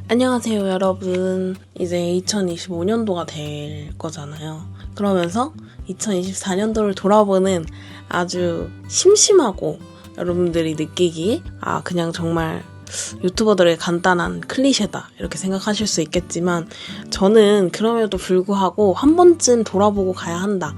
안녕하세요, 여러분. 이제 2025년도가 될 거잖아요. 그러면서 2024년도를 돌아보는 아주 심심하고 여러분들이 느끼기에 그냥 정말 유튜버들의 간단한 클리셰다 이렇게 생각하실 수 있겠지만 저는 그럼에도 불구하고 한 번쯤 돌아보고 가야 한다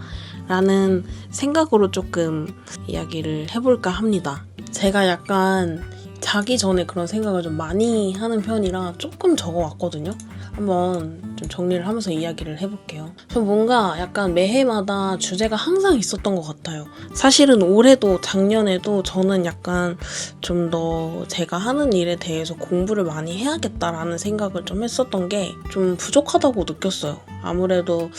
라는 생각으로 조금 이야기를 해볼까 합니다. 제가 약간 자기 전에 그런 생각을 좀 많이 하는 편이라 조금 적어왔거든요. 한번 좀 정리를 하면서 이야기를 해볼게요. 전 뭔가 약간 매해마다 주제가 항상 있었던 것 같아요. 사실은 올해도 작년에도 저는 약간 좀 더 제가 하는 일에 대해서 공부를 많이 해야겠다라는 생각을 좀 했었던 게 좀 부족하다고 느꼈어요. 아무래도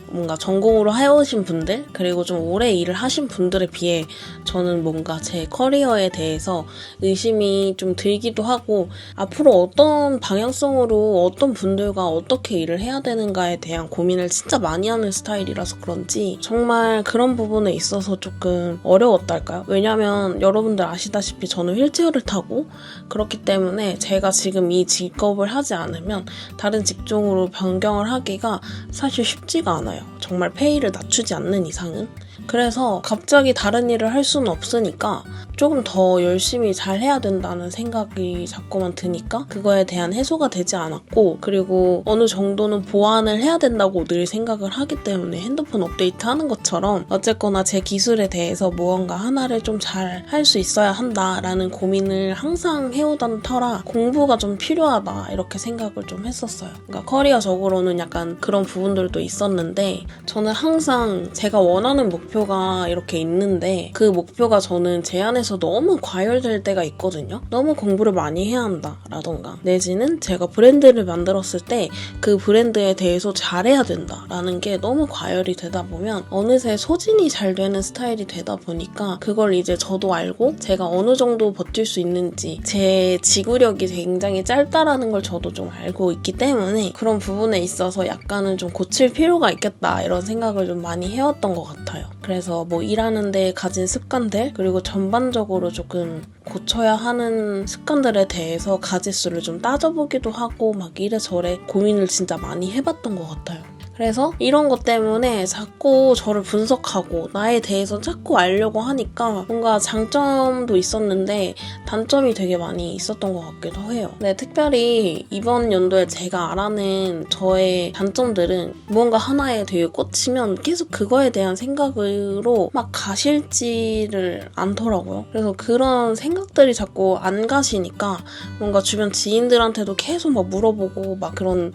뭔가 전공으로 해오신 분들 그리고 좀 오래 일을 하신 분들에 비해 저는 뭔가 제 커리어에 대해서 의심이 좀 들기도 하고 앞으로 어떤 방향성으로 어떤 분들과 어떻게 일을 해야 되는가에 대한 고민을 진짜 많이 하는 스타일이라서 그런지 정말 그런 부분에 있어서 조금 어려웠달까요? 왜냐면 여러분들 아시다시피 저는 휠체어를 타고 그렇기 때문에 제가 지금 이 직업을 하지 않으면 다른 직종으로 변경을 하기가 사실 쉽지가 않아요. 정말 페이를 낮추지 않는 이상은. 그래서 갑자기 다른 일을 할 수는 없으니까 조금 더 열심히 잘 해야 된다는 생각이 자꾸만 드니까 그거에 대한 해소가 되지 않았고, 그리고 어느 정도는 보완을 해야 된다고 늘 생각을 하기 때문에 핸드폰 업데이트 하는 것처럼 어쨌거나 제 기술에 대해서 무언가 하나를 좀 잘 할 수 있어야 한다라는 고민을 항상 해오던 터라 공부가 좀 필요하다 이렇게 생각을 좀 했었어요. 그러니까 커리어적으로는 약간 그런 부분들도 있었는데 저는 항상 제가 원하는 목표가 이렇게 있는데 그 목표가 저는 제 안에서 너무 과열될 때가 있거든요. 너무 공부를 많이 해야 한다 라던가 내지는 제가 브랜드를 만들었을 때 그 브랜드에 대해서 잘해야 된다 라는 게 너무 과열이 되다 보면 어느새 소진이 잘 되는 스타일이 되다 보니까 그걸 이제 저도 알고 제가 어느 정도 버틸 수 있는지 제 지구력이 굉장히 짧다라는 걸 저도 좀 알고 있기 때문에 그런 부분에 있어서 약간은 좀 고칠 필요가 있겠다 이런 생각을 좀 많이 해왔던 것 같아요. 그래서 뭐 일하는 데 가진 습관들 그리고 전반적으로 조금 고쳐야 하는 습관들에 대해서 가지수를 좀 따져보기도 하고 막 이래저래 고민을 진짜 많이 해봤던 것 같아요. 그래서 이런 것 때문에 자꾸 저를 분석하고 나에 대해서 자꾸 알려고 하니까 뭔가 장점도 있었는데 단점이 되게 많이 있었던 것 같기도 해요. 네, 특별히 이번 연도에 제가 알아낸 저의 단점들은 무언가 하나에 되게 꽂히면 계속 그거에 대한 생각으로 막 가실지를 않더라고요. 그래서 그런 생각들이 자꾸 안 가시니까 뭔가 주변 지인들한테도 계속 막 물어보고 막 그런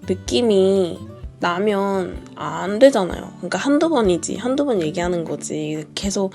느낌이 나면 안 되잖아요. 그러니까 한두 번 얘기하는 거지. 계속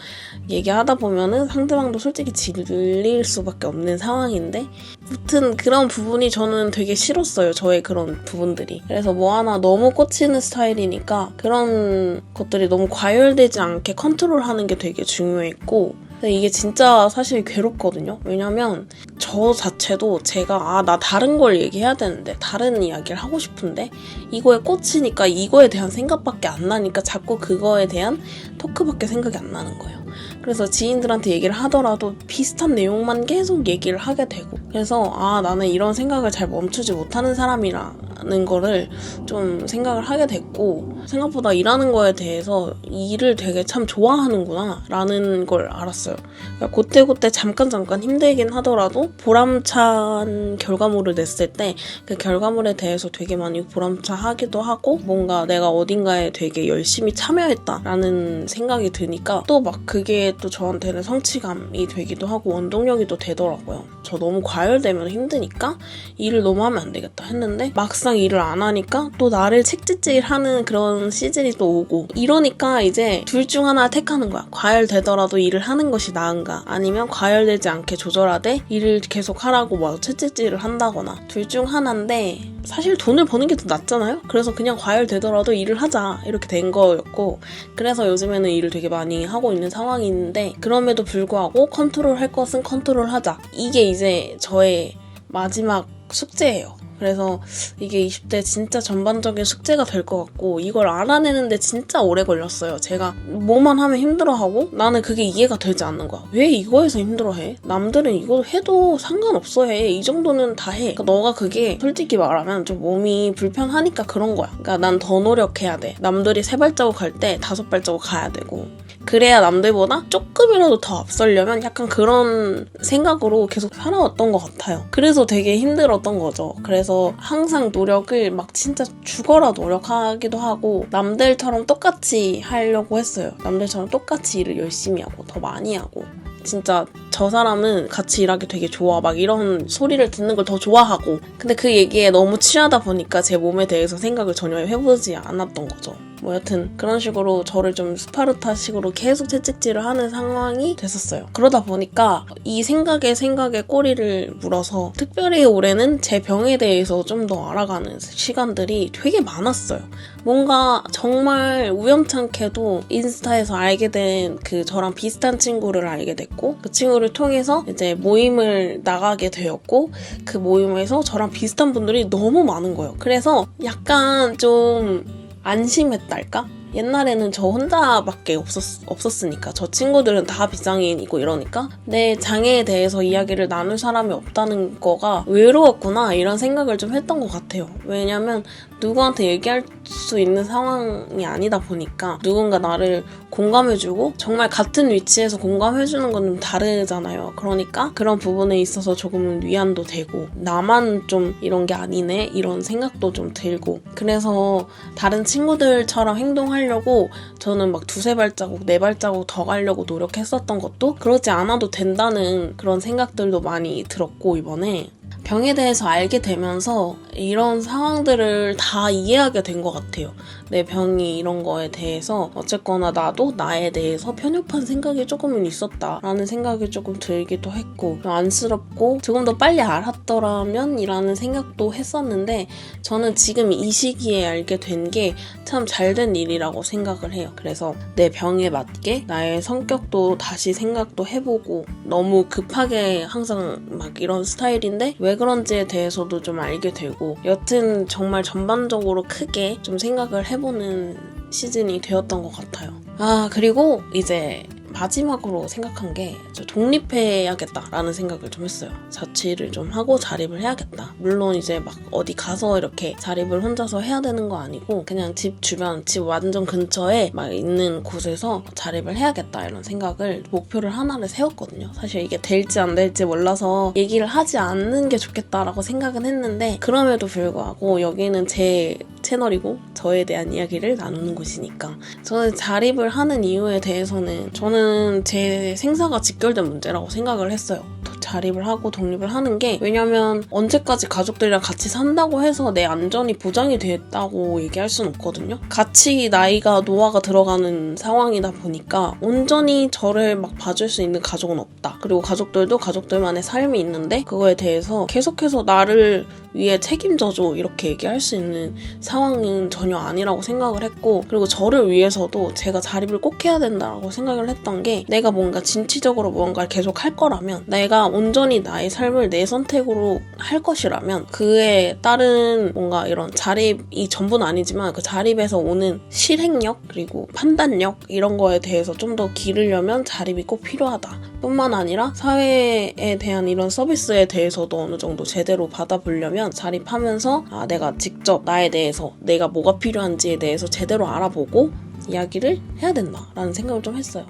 얘기하다 보면은 상대방도 솔직히 질릴 수밖에 없는 상황인데 아무튼 그런 부분이 저는 되게 싫었어요. 저의 그런 부분들이. 그래서 뭐 하나 너무 꽂히는 스타일이니까 그런 것들이 너무 과열되지 않게 컨트롤하는 게 되게 중요했고 근데 이게 진짜 사실 괴롭거든요. 왜냐면 저 자체도 제가 나 다른 걸 얘기해야 되는데 다른 이야기를 하고 싶은데 이거에 꽂히니까 이거에 대한 생각밖에 안 나니까 자꾸 그거에 대한 토크밖에 생각이 안 나는 거예요. 그래서 지인들한테 얘기를 하더라도 비슷한 내용만 계속 얘기를 하게 되고 그래서 나는 이런 생각을 잘 멈추지 못하는 사람이라는 거를 좀 생각을 하게 됐고 생각보다 일하는 거에 대해서 일을 되게 참 좋아하는구나 라는 걸 알았어요. 그러니까 그때그때 잠깐 힘들긴 하더라도 보람찬 결과물을 냈을 때 그 결과물에 대해서 되게 많이 보람차하기도 하고 뭔가 내가 어딘가에 되게 열심히 참여했다라는 생각이 드니까 또 막 그게 또 저한테는 성취감이 되기도 하고 원동력이 또 되더라고요. 저 너무 과열되면 힘드니까 일을 너무 하면 안 되겠다 했는데 막상 일을 안 하니까 또 나를 책찍질하는 그런 시즌이 또 오고 이러니까 이제 둘 중 하나 택하는 거야. 과열되더라도 일을 하는 것이 나은가 아니면 과열되지 않게 조절하되 일을 계속 하라고 뭐 채찍질을 한다거나 둘 중 하나인데 사실 돈을 버는 게 더 낫잖아요? 그래서 그냥 과열되더라도 일을 하자 이렇게 된 거였고 그래서 요즘에는 일을 되게 많이 하고 있는 상황인데 그럼에도 불구하고 컨트롤할 것은 컨트롤하자 이게 이제 저의 마지막 숙제예요. 그래서 이게 20대 진짜 전반적인 숙제가 될 것 같고 이걸 알아내는데 진짜 오래 걸렸어요. 제가 뭐만 하면 힘들어하고 나는 그게 이해가 되지 않는 거야. 왜 이거에서 힘들어해? 남들은 이거 해도 상관없어 해. 이 정도는 다 해. 그러니까 너가 그게 솔직히 말하면 좀 몸이 불편하니까 그런 거야. 그러니까 난 더 노력해야 돼. 남들이 3발자국 갈 때 5발자국 가야 되고 그래야 남들보다 조금이라도 더 앞서려면 약간 그런 생각으로 계속 살아왔던 것 같아요. 그래서 되게 힘들었던 거죠. 그래서 항상 노력을 막 진짜 죽어라 노력하기도 하고 남들처럼 똑같이 하려고 했어요. 남들처럼 똑같이 일을 열심히 하고 더 많이 하고 진짜 저 사람은 같이 일하기 되게 좋아 막 이런 소리를 듣는 걸 더 좋아하고 근데 그 얘기에 너무 취하다 보니까 제 몸에 대해서 생각을 전혀 해보지 않았던 거죠. 뭐 여튼 그런 식으로 저를 좀 스파르타식으로 계속 채찍질을 하는 상황이 됐었어요. 그러다 보니까 이 생각에 꼬리를 물어서 특별히 올해는 제 병에 대해서 좀 더 알아가는 시간들이 되게 많았어요. 뭔가 정말 우연찮게도 인스타에서 알게 된 그 저랑 비슷한 친구를 알게 됐고 그 친구를 통해서 이제 모임을 나가게 되었고 그 모임에서 저랑 비슷한 분들이 너무 많은 거예요. 그래서 약간 좀 안심했달까? 옛날에는 저 혼자밖에 없었으니까 저 친구들은 다 비장애인이고 이러니까 내 장애에 대해서 이야기를 나눌 사람이 없다는 거가 외로웠구나 이런 생각을 좀 했던 것 같아요. 왜냐면 누구한테 얘기할 수 있는 상황이 아니다 보니까 누군가 나를 공감해주고 정말 같은 위치에서 공감해주는 건 좀 다르잖아요. 그러니까 그런 부분에 있어서 조금은 위안도 되고 나만 좀 이런 게 아니네 이런 생각도 좀 들고 그래서 다른 친구들처럼 행동하려고 저는 막 2-3발자국 4발자국 더 가려고 노력했었던 것도 그러지 않아도 된다는 그런 생각들도 많이 들었고 이번에 병에 대해서 알게 되면서 이런 상황들을 다 이해하게 된 것 같아요. 내 병이 이런 거에 대해서 어쨌거나 나도 나에 대해서 편협한 생각이 조금은 있었다라는 생각이 조금 들기도 했고 안쓰럽고 조금 더 빨리 알았더라면 이라는 생각도 했었는데 저는 지금 이 시기에 알게 된 게 참 잘된 일이라고 생각을 해요. 그래서 내 병에 맞게 나의 성격도 다시 생각도 해보고 너무 급하게 항상 막 이런 스타일인데 왜 그런지에 대해서도 좀 알게 되고 여튼 정말 전반적으로 크게 좀 생각을 해보는 시즌이 되었던 것 같아요. 그리고 이제 마지막으로 생각한 게 저 독립해야겠다라는 생각을 좀 했어요. 자취를 좀 하고 자립을 해야겠다. 물론 이제 막 어디 가서 이렇게 자립을 혼자서 해야 되는 거 아니고 그냥 집 주변, 집 완전 근처에 막 있는 곳에서 자립을 해야겠다 이런 생각을 목표를 하나를 세웠거든요. 사실 이게 될지 안 될지 몰라서 얘기를 하지 않는 게 좋겠다라고 생각은 했는데 그럼에도 불구하고 여기는 제 채널이고 저에 대한 이야기를 나누는 곳이니까 저는 자립을 하는 이유에 대해서는 저는 제 생사가 직결된 문제라고 생각을 했어요. 자립을 하고 독립을 하는 게 왜냐면 언제까지 가족들이랑 같이 산다고 해서 내 안전이 보장이 됐다고 얘기할 수는 없거든요. 같이 나이가 노화가 들어가는 상황이다 보니까 온전히 저를 막 봐줄 수 있는 가족은 없다. 그리고 가족들도 가족들만의 삶이 있는데 그거에 대해서 계속해서 나를 위해 책임져줘 이렇게 얘기할 수 있는 상황은 전혀 아니라고 생각을 했고 그리고 저를 위해서도 제가 자립을 꼭 해야 된다고 생각을 했던 게 내가 뭔가 진취적으로 무언가를 계속 할 거라면 내가 온전히 나의 삶을 내 선택으로 할 것이라면 그에 따른 뭔가 이런 자립이 전부는 아니지만 그 자립에서 오는 실행력 그리고 판단력 이런 거에 대해서 좀 더 기르려면 자립이 꼭 필요하다. 뿐만 아니라 사회에 대한 이런 서비스에 대해서도 어느 정도 제대로 받아보려면 자립하면서 내가 직접 나에 대해서 내가 뭐가 필요한지에 대해서 제대로 알아보고 이야기를 해야 된다라는 생각을 좀 했어요.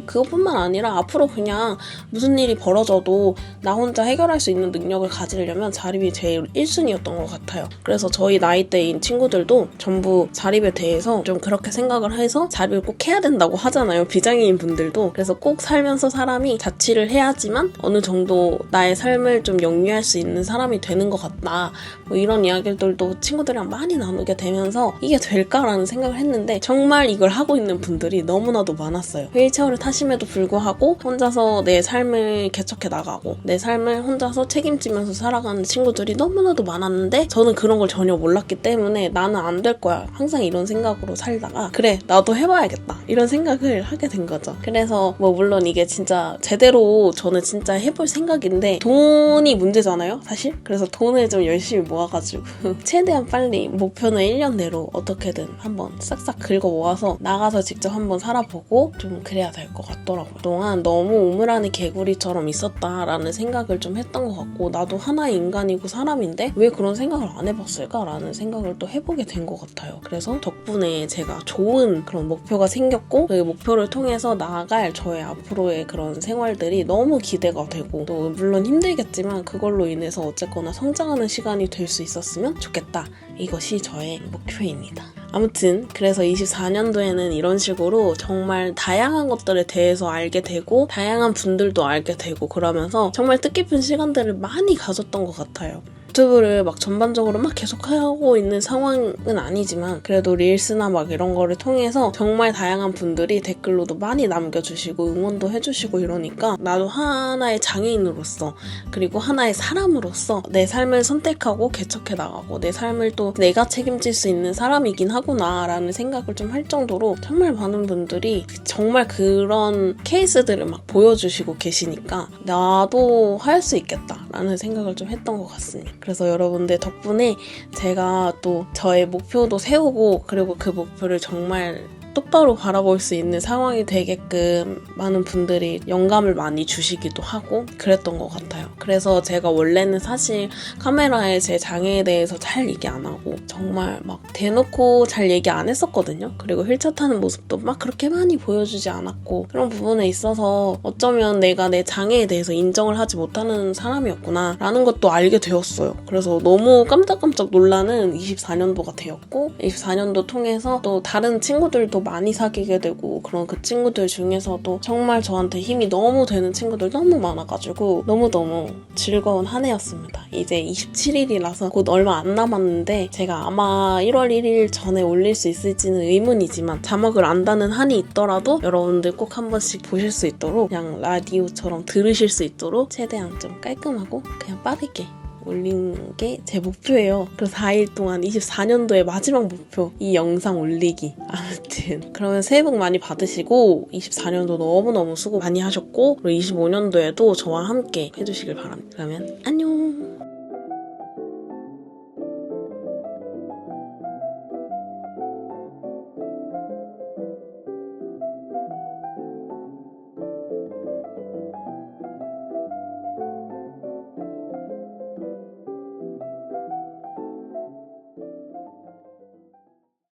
그것뿐만 아니라 앞으로 그냥 무슨 일이 벌어져도 나 혼자 해결할 수 있는 능력을 가지려면 자립이 제일 1순위였던 것 같아요. 그래서 저희 나이대인 친구들도 전부 자립에 대해서 좀 그렇게 생각을 해서 자립을 꼭 해야 된다고 하잖아요. 비장애인 분들도. 그래서 꼭 살면서 사람이 자취를 해야지만 어느 정도 나의 삶을 좀 영위할 수 있는 사람이 되는 것 같다. 뭐 이런 이야기들도 친구들이랑 많이 나누게 되면서 이게 될까라는 생각을 했는데 정말 정말 이걸 하고 있는 분들이 너무나도 많았어요. 휠체어를 타심에도 불구하고 혼자서 내 삶을 개척해 나가고 내 삶을 혼자서 책임지면서 살아가는 친구들이 너무나도 많았는데 저는 그런 걸 전혀 몰랐기 때문에 나는 안 될 거야. 항상 이런 생각으로 살다가 그래 나도 해봐야겠다 이런 생각을 하게 된 거죠. 그래서 뭐 물론 이게 진짜 제대로 저는 진짜 해볼 생각인데 돈이 문제잖아요 사실. 그래서 돈을 좀 열심히 모아가지고 최대한 빨리 목표는 1년 내로 어떻게든 한번 싹싹 긁어 모아서 나가서 직접 한번 살아보고 좀 그래야 될 것 같더라고요. 그동안 너무 우물 안에 개구리처럼 있었다라는 생각을 좀 했던 것 같고 나도 하나의 인간이고 사람인데 왜 그런 생각을 안 해봤을까라는 생각을 또 해보게 된 것 같아요. 그래서 덕분에 제가 좋은 그런 목표가 생겼고 그 목표를 통해서 나아갈 저의 앞으로의 그런 생활들이 너무 기대가 되고 또 물론 힘들겠지만 그걸로 인해서 어쨌거나 성장하는 시간이 될 수 있었으면 좋겠다. 이것이 저의 목표입니다. 아무튼 그래서 24년도에는 이런 식으로 정말 다양한 것들에 대해서 알게 되고 다양한 분들도 알게 되고 그러면서 정말 뜻깊은 시간들을 많이 가졌던 것 같아요. 유튜브를 막 전반적으로 막 계속 하고 있는 상황은 아니지만 그래도 릴스나 막 이런 거를 통해서 정말 다양한 분들이 댓글로도 많이 남겨주시고 응원도 해주시고 이러니까 나도 하나의 장애인으로서 그리고 하나의 사람으로서 내 삶을 선택하고 개척해 나가고 내 삶을 또 내가 책임질 수 있는 사람이긴 하구나 라는 생각을 좀 할 정도로 정말 많은 분들이 정말 그런 케이스들을 막 보여주시고 계시니까 나도 할 수 있겠다 라는 생각을 좀 했던 것 같습니다. 그래서 여러분들 덕분에 제가 또 저의 목표도 세우고 그리고 그 목표를 정말 똑바로 바라볼 수 있는 상황이 되게끔 많은 분들이 영감을 많이 주시기도 하고 그랬던 것 같아요. 그래서 제가 원래는 사실 카메라에 제 장애에 대해서 잘 얘기 안 하고 정말 막 대놓고 잘 얘기 안 했었거든요. 그리고 휠체어 타는 모습도 막 그렇게 많이 보여주지 않았고 그런 부분에 있어서 어쩌면 내가 내 장애에 대해서 인정을 하지 못하는 사람이었구나 라는 것도 알게 되었어요. 그래서 너무 깜짝깜짝 놀라는 24년도가 되었고 24년도 통해서 또 다른 친구들도 많이 사귀게 되고 그런 그 친구들 중에서도 정말 저한테 힘이 너무 되는 친구들 너무 많아가지고 너무너무 즐거운 한 해였습니다. 이제 27일이라서 곧 얼마 안 남았는데 제가 아마 1월 1일 전에 올릴 수 있을지는 의문이지만 자막을 안다는 한이 있더라도 여러분들 꼭 한 번씩 보실 수 있도록 그냥 라디오처럼 들으실 수 있도록 최대한 좀 깔끔하고 그냥 빠르게 올리는 게 제 목표예요. 그래서 4일 동안 24년도의 마지막 목표 이 영상 올리기. 아무튼 그러면 새해 복 많이 받으시고 24년도 너무너무 수고 많이 하셨고 그리고 25년도에도 저와 함께 해주시길 바랍니다. 그러면 안녕.